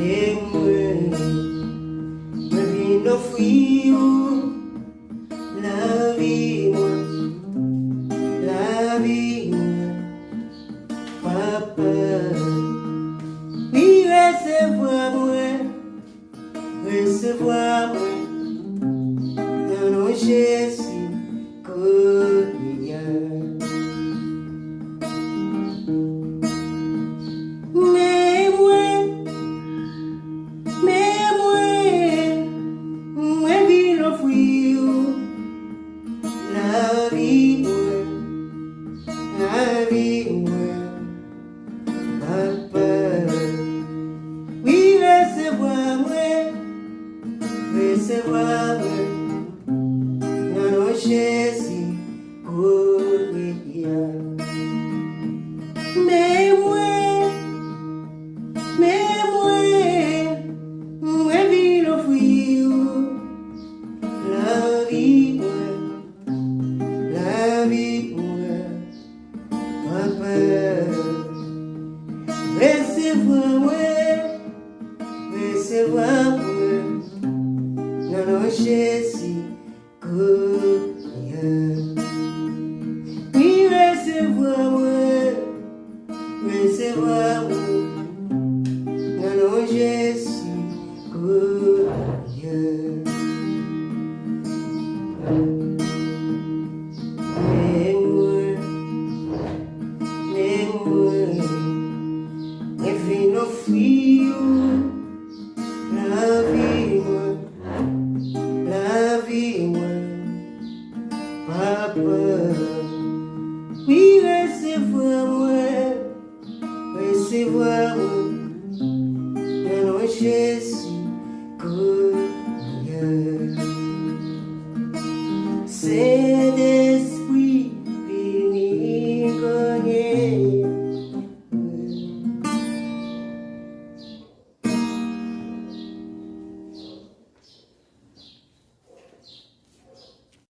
c'est moi, me viens d'offrir la vie, papa. Oui, recevoir moi, dans nos Jésus, quotidien. Mais moi, vis l'offrir la vie, papa. Oui, recevoir moi, dans nos Jésus, quotidien. Mais moi, vis l'offrir la vie, papa. Recevoir moi, dans nos Jésus, quotidien. Oui, recevoir moi, dans nos Jésus.